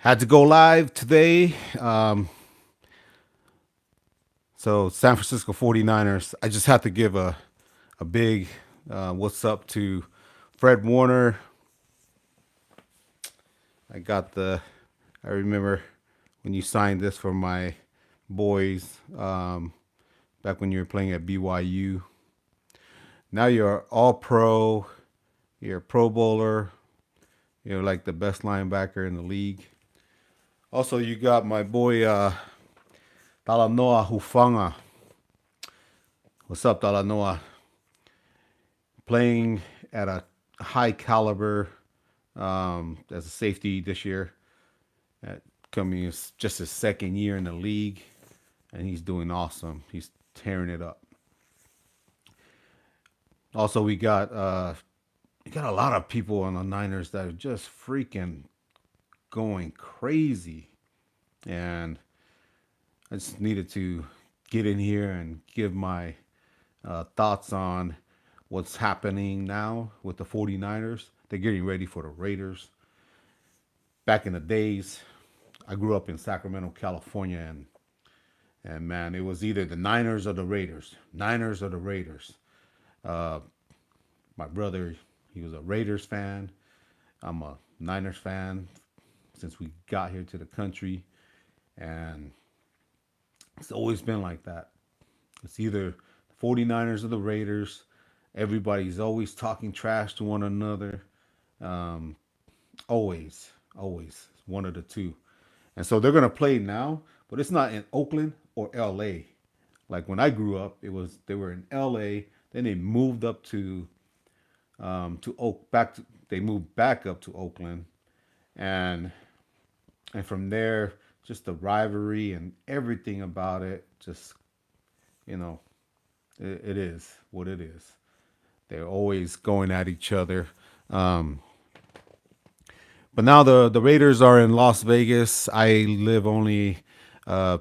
Had to go live today. So San Francisco 49ers, I just have to give a big what's up to Fred Warner. I got I remember when you signed this for my boys back when you were playing at BYU. Now you're all pro. You're a pro bowler. You're like the best linebacker in the league. Also, you got my boy Talanoa Hufanga. What's up, Talanoa? Playing at a high caliber as a safety this year. Coming just his second year in the league, and he's doing awesome. He's tearing it up. Also, we got a lot of people on the Niners that are just freaking going crazy, and I just needed to get in here and give my thoughts on what's happening now with the 49ers. They're getting ready for the Raiders. Back in the days, I grew up in Sacramento, California, and man, it was either the Niners or the Raiders. Niners or the Raiders. Uh, my brother, he was a Raiders fan. I'm a Niners fan since we got here to the country, and it's always been like that. It's either the 49ers or the Raiders. Everybody's always talking trash to one another. Um, always one of the two. And so they're gonna play now, but it's not in Oakland or L.A. Like when I grew up, it was they were in L.A. Then they moved up to Oak back. They moved back up to Oakland, and from there, just the rivalry and everything about it. Just you know, it is what it is. They're always going at each other. Um, but now the Raiders are in Las Vegas. I live only uh,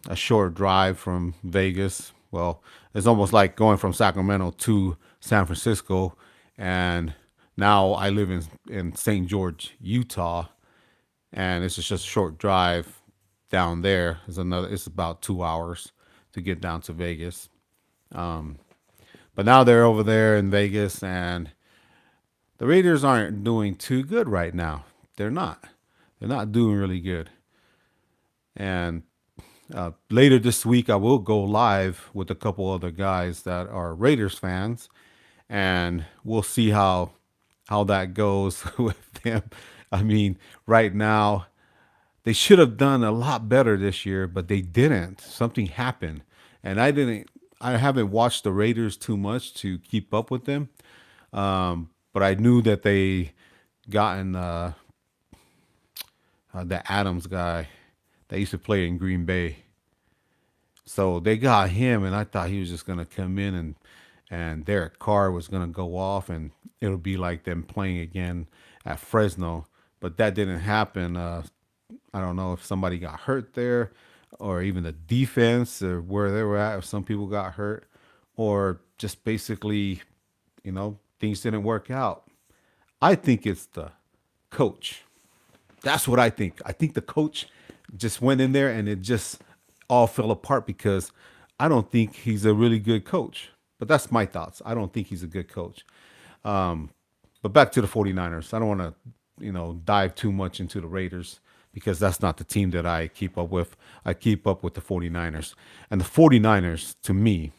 a short drive from Vegas. Well, it's almost like going from Sacramento to San Francisco, and now I live in St. George, Utah, and it's just a short drive down there. It's about 2 hours to get down to Vegas. Um, but now they're over there in Vegas, and the Raiders aren't doing too good right now. They're not. They're not doing really good. And later this week, I will go live with a couple other guys that are Raiders fans, and we'll see how that goes with them. I mean, right now they should have done a lot better this year, but they didn't. Something happened, and I didn't. I haven't watched the Raiders too much to keep up with them, but I knew that they gotten the Adams guy that used to play in Green Bay. So they got him, and I thought he was just gonna come in and Derek Carr was gonna go off, and it'll be like them playing again at Fresno. But that didn't happen. I don't know if somebody got hurt there, or even the defense, or where they were at. If some people got hurt, or just basically, things didn't work out. I think it's the coach. That's what I think. I think the coach just went in there and it just all fell apart because I don't think he's a really good coach. But that's my thoughts. I don't think he's a good coach. Um, but back to the 49ers. I don't want to, dive too much into the Raiders because that's not the team that I keep up with. I keep up with the 49ers. And the 49ers, to me,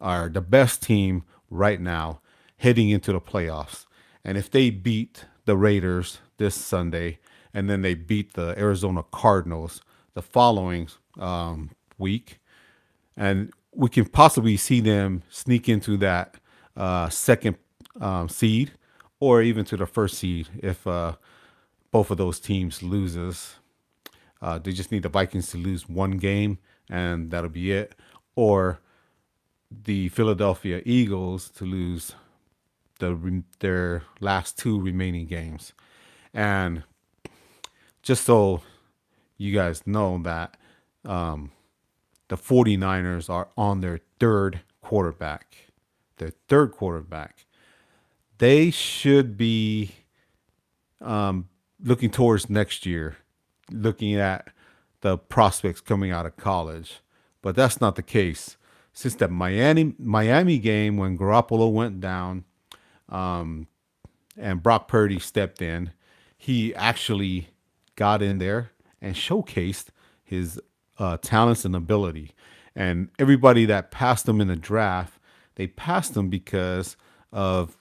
are the best team right now heading into the playoffs. And if they beat the Raiders this Sunday and then they beat the Arizona Cardinals the following week, and we can possibly see them sneak into that second seed or even to the first seed if both of those teams loses. They just need the Vikings to lose one game and that'll be it, or the Philadelphia Eagles to lose their last two remaining games. And just so you guys know that the 49ers are on their third quarterback. Their third quarterback. They should be looking towards next year. looking at the prospects coming out of college. But that's not the case. Since that Miami game when Garoppolo went down, and Brock Purdy stepped in, he actually got in there and showcased his talents and ability. And everybody that passed him in the draft, they passed him because of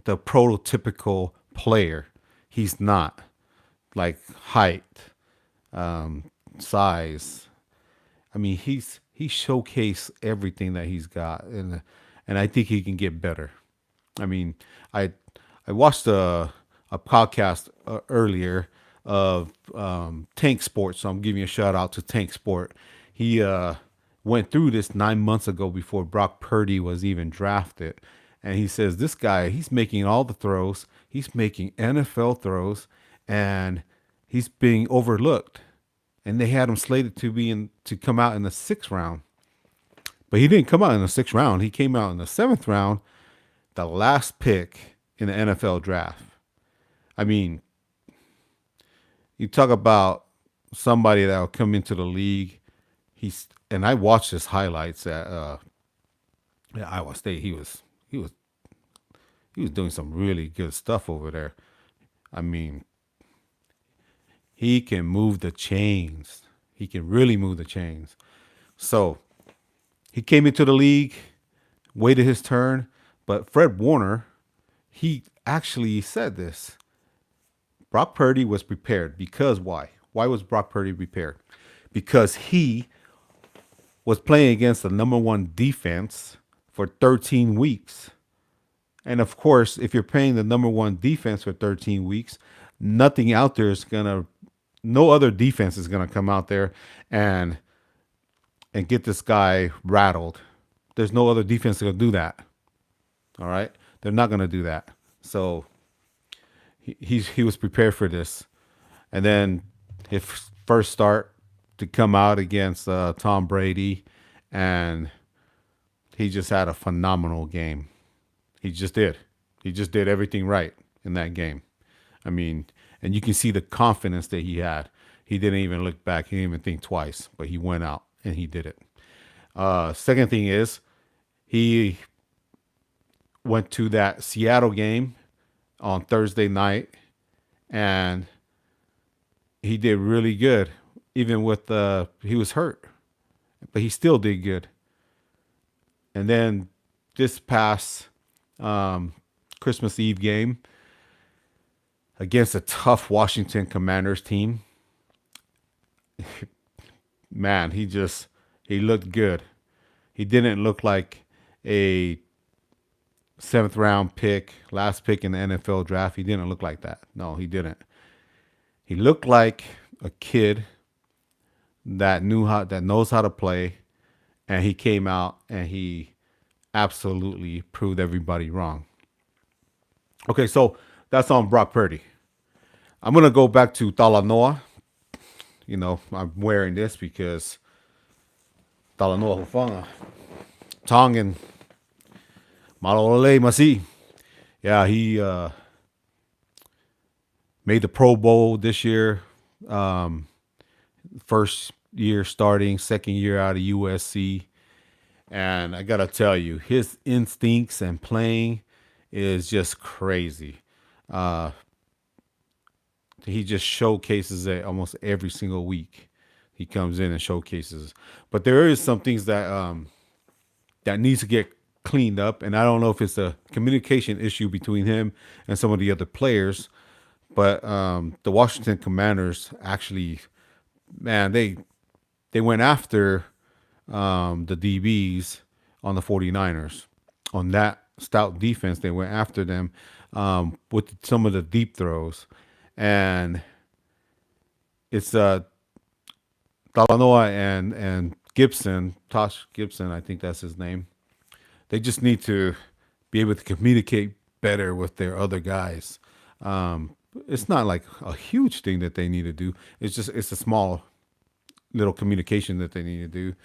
the prototypical player. He's not like height, size. I mean, he showcased everything that he's got, and I think he can get better. I mean, I I watched a podcast earlier of Tank Sports, so I'm giving you a shout out to Tank Sport. He went through this 9 months ago before Brock Purdy was even drafted, and he says this guy, he's making all the throws, he's making NFL throws, and he's being overlooked. And they had him slated to come out in the 6th round, but he didn't come out in the 6th round. He came out in the 7th round, the last pick in the NFL draft. I mean, you talk about somebody that will come into the league. And I watched his highlights at Iowa State. He was doing some really good stuff over there. I mean, he can move the chains. He can really move the chains. So he came into the league, waited his turn, but Fred Warner, he actually said this. Brock Purdy was prepared because why? Why was Brock Purdy prepared? Because he was playing against the number one defense for 13 weeks. And of course, if you're playing the number one defense for 13 weeks, nothing out there is no other defense is gonna come out there and get this guy rattled. There's no other defense gonna do that. All right, they're not gonna do that. So he was prepared for this, and then his first start to come out against Tom Brady, and he just had a phenomenal game. He just did. He just did everything right in that game. I mean, and you can see the confidence that he had. He didn't even look back. He didn't even think twice, but he went out and he did it. Second thing is he went to that Seattle game on Thursday night, and he did really good. Even with he was hurt, but he still did good. And then this past Christmas Eve game against a tough Washington Commanders team, man, he looked good. He didn't look like a 7th-round pick, last pick in the NFL draft. He didn't look like that. No, he didn't. He looked like a kid that knows how to play, and he came out and he absolutely proved everybody wrong. Okay, so that's on Brock Purdy. I'm gonna go back to Talanoa. You know, I'm wearing this because Talanoa Hufanga, Tongan, Malolele Masi. Yeah, he made the Pro Bowl this year. First year starting, second year out of USC. And I got to tell you, his instincts and playing is just crazy. He just showcases it almost every single week. He comes in and showcases. But there is some things that needs to get cleaned up. And I don't know if it's a communication issue between him and some of the other players. But the Washington Commanders actually, man, they went after the DBs on the 49ers. On that stout defense, they went after them with some of the deep throws. And it's Talanoa and Gibson, Tosh Gibson, I think that's his name. They just need to be able to communicate better with their other guys. It's not like a huge thing that they need to do. It's a small little communication that they need to do,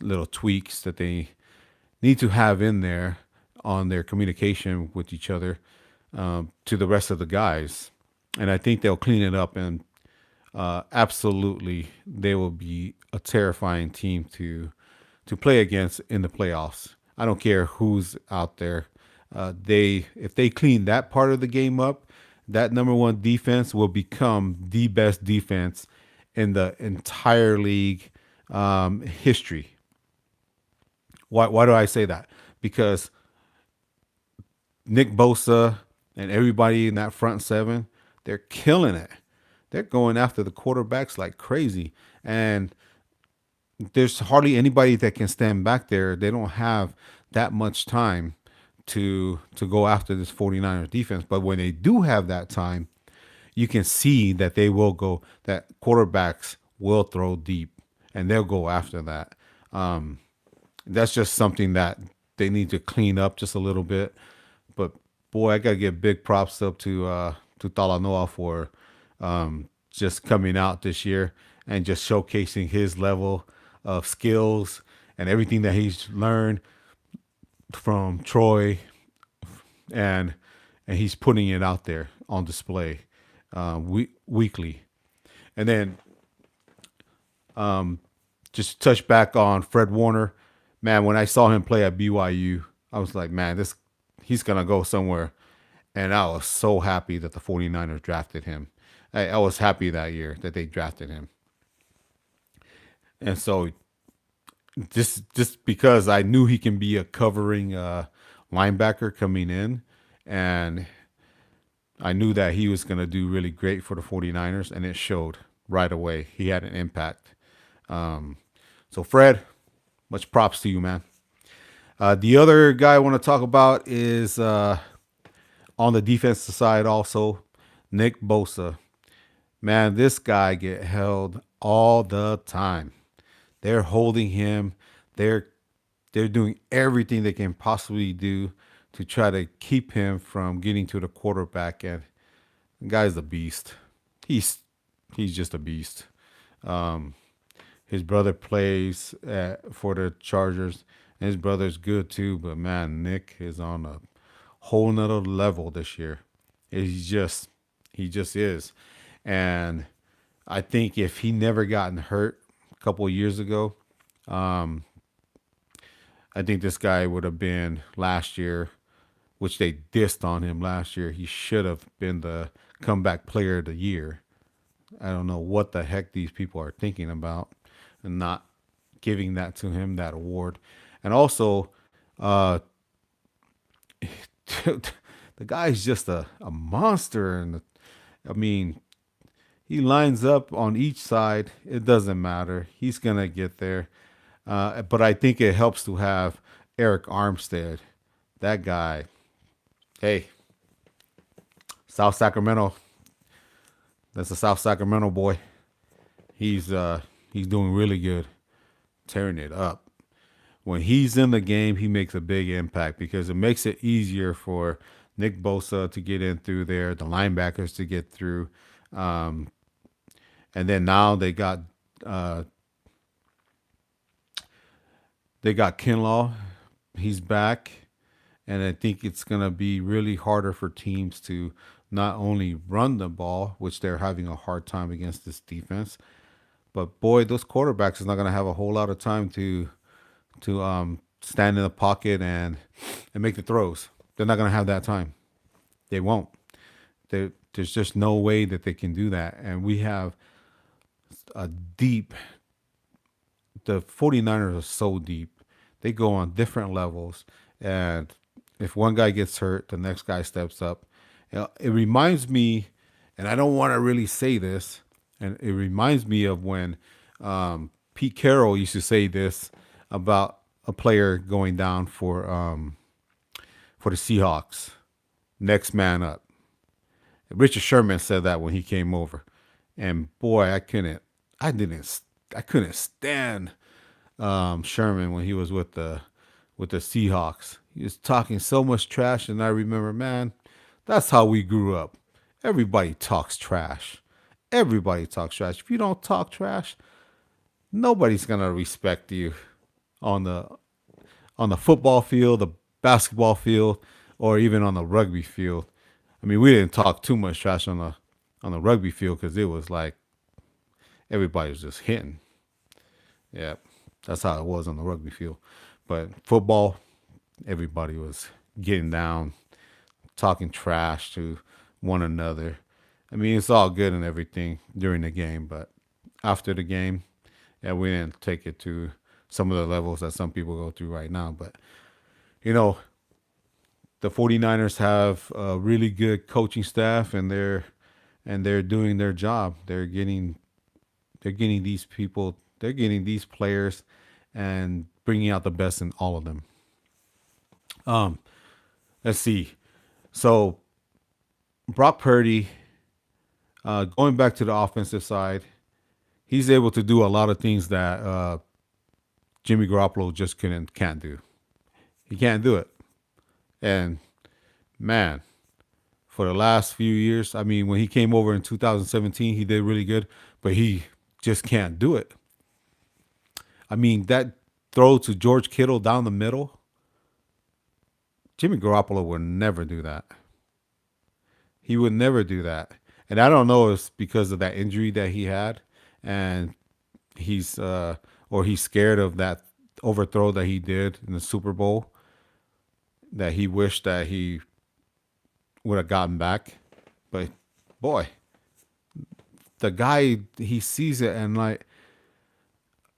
little tweaks that they need to have in there on their communication with each other to the rest of the guys. And I think they'll clean it up, and absolutely they will be a terrifying team to play against in the playoffs. I don't care who's out there. They if they clean that part of the game up, that number one defense will become the best defense in the entire league history. Why do I say that? Because Nick Bosa and everybody in that front seven, they're killing it. They're going after the quarterbacks like crazy. And there's hardly anybody that can stand back there. They don't have that much time to go after this 49ers defense. But when they do have that time, you can see that they will go, that quarterbacks will throw deep and they'll go after that. That's just something that they need to clean up just a little bit. But boy, I gotta give big props up to Talanoa for just coming out this year and just showcasing his level of skills and everything that he's learned from Troy, and he's putting it out there on display weekly. And then just touch back on Fred Warner. Man, when I saw him play at BYU, I was like, man, this he's gonna go somewhere. And I was so happy that the 49ers drafted him. I was happy that year that they drafted him. And so just because I knew he can be a covering linebacker coming in, and I knew that he was going to do really great for the 49ers, and it showed right away. He had an impact. So, Fred, much props to you, man. The other guy I want to talk about is on the defensive side also, Nick Bosa. Man, this guy get held all the time. They're holding him. They're doing everything they can possibly do to try to keep him from getting to the quarterback. And the guy's a beast. He's just a beast. His brother plays for the Chargers, and his brother's good too. But man, Nick is on a whole nother level this year. He just is. And I think if he never gotten hurt a couple of years ago, I think this guy would have been last year, which they dissed on him last year. He should have been the comeback player of the year. I don't know what the heck these people are thinking about and not giving that to him, that award. And also, the guy's just a monster. And I mean, he lines up on each side. It doesn't matter. He's going to get there. But I think it helps to have Eric Armstead. That guy, hey, South Sacramento. That's a South Sacramento boy. He's doing really good, tearing it up. When he's in the game, he makes a big impact because it makes it easier for Nick Bosa to get in through there, the linebackers to get through, and then now they got Kinlaw. He's back, and I think it's gonna be really harder for teams to not only run the ball, which they're having a hard time against this defense, but boy, those quarterbacks is not gonna have a whole lot of time to stand in the pocket and make the throws. They're not gonna have that time. They won't. There's just no way that they can do that. And we have a deep. The 49ers are so deep. They go on different levels, and if one guy gets hurt, the next guy steps up. It reminds me, and I don't want to really say this, and it reminds me of when Pete Carroll used to say this about a player going down for the Seahawks. Next man up. Richard Sherman said that when he came over, and boy, I couldn't stand Sherman when he was with the Seahawks. He was talking so much trash, and I remember, man, that's how we grew up. Everybody talks trash. Everybody talks trash. If you don't talk trash, nobody's gonna respect you on the football field, the basketball field, or even on the rugby field. I mean, we didn't talk too much trash on the rugby field because it was like everybody was just hitting. Yeah, that's how it was on the rugby field. But football, everybody was getting down, talking trash to one another. I mean, it's all good and everything during the game, but after the game, yeah, we didn't take it to some of the levels that some people go through right now. But, you know, the 49ers have a really good coaching staff and they're doing their job. They're getting these people, they're getting these players and bringing out the best in all of them. Um, let's see. So Brock Purdy, going back to the offensive side, he's able to do a lot of things that Jimmy Garoppolo just can't do. He can't do it. And man, for the last few years, I mean, when he came over in 2017, he did really good, but he just can't do it. I mean, that throw to George Kittle down the middle, Jimmy Garoppolo would never do that. He would never do that. And I don't know if it's because of that injury that he had and he's scared of that overthrow that he did in the Super Bowl that he wished that he would have gotten back. But boy, the guy, he sees it, and like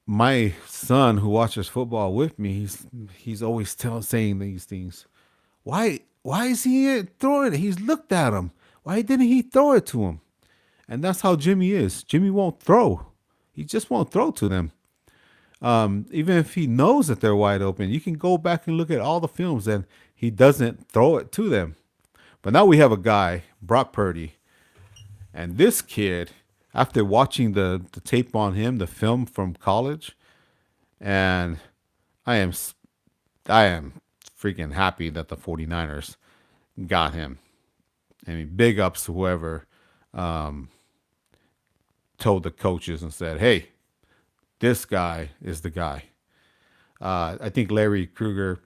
my son who watches football with me, he's always saying these things. Why is he throwing it? He's looked at him. Why didn't he throw it to him? And that's how Jimmy is. Jimmy won't throw. He just won't throw to them. Even if he knows that they're wide open, you can go back and look at all the films and he doesn't throw it to them. But now we have a guy, Brock Purdy, and this kid, after watching the tape on him, the film from college, and I am freaking happy that the 49ers got him. I mean, big ups to whoever told the coaches and said, hey, this guy is the guy. I think Larry Kruger,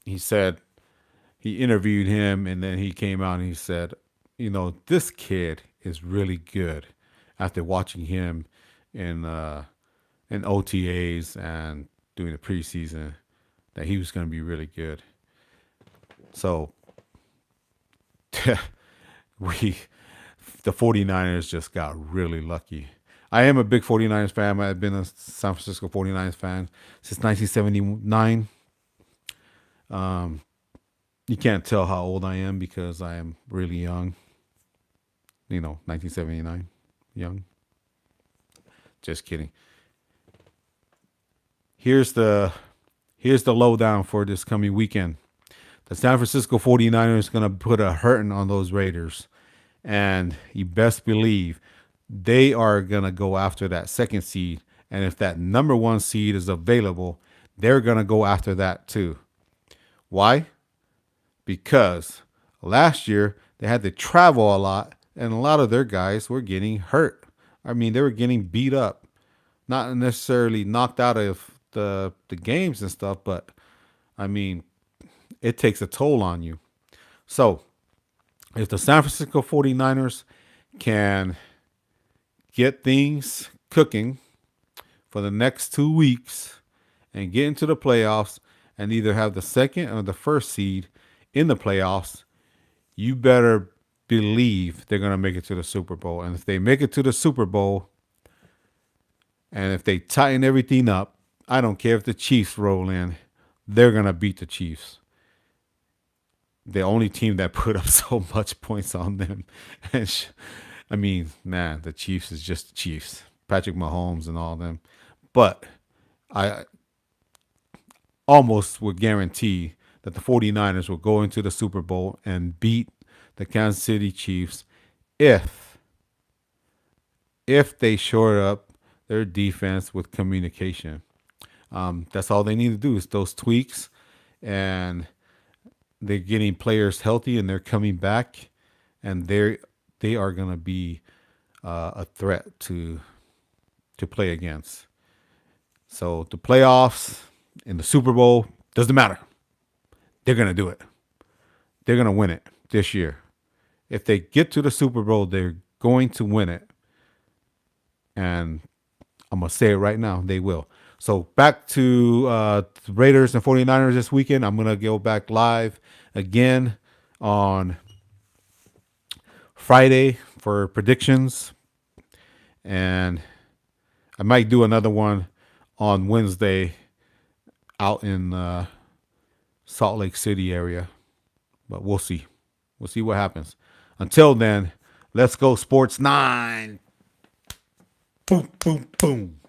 he said, he interviewed him and then he came out and he said, this kid is really good after watching him in OTAs and doing the preseason, that he was going to be really good. So the 49ers just got really lucky. I am a big 49ers fan. I've been a San Francisco 49ers fan since 1979. You can't tell how old I am because I am really young. 1979, young. Just kidding. Here's the lowdown for this coming weekend. The San Francisco 49ers going to put a hurting on those Raiders. And you best believe they are going to go after that second seed. And if that number one seed is available, they're going to go after that too. Why? Because last year they had to travel a lot and a lot of their guys were getting hurt. I mean, they were getting beat up. Not necessarily knocked out of the games and stuff, but I mean, it takes a toll on you. So if the San Francisco 49ers can get things cooking for the next 2 weeks and get into the playoffs and either have the second or the first seed in the playoffs, you better believe they're going to make it to the Super Bowl. And if they make it to the Super Bowl and if they tighten everything up, I don't care if the Chiefs roll in, they're going to beat the Chiefs. The only team that put up so much points on them. And I mean, man, the Chiefs is just the Chiefs. Patrick Mahomes and all of them. But I almost would guarantee that the 49ers will go into the Super Bowl and beat the Kansas City Chiefs if they shore up their defense with communication. That's all they need to do is those tweaks, and they're getting players healthy and they're coming back, and they are going to be a threat to play against. So the playoffs in the Super Bowl doesn't matter. They're going to do it. They're going to win it this year. If they get to the Super Bowl, they're going to win it. And I'm going to say it right now. They will. So back to the Raiders and 49ers this weekend. I'm going to go back live again on Friday for predictions. And I might do another one on Wednesday out in Salt Lake City area. But we'll see. We'll see what happens. Until then, let's go Sports 9. Boom, boom, boom.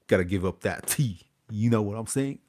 Got to give up that T. You know what I'm saying?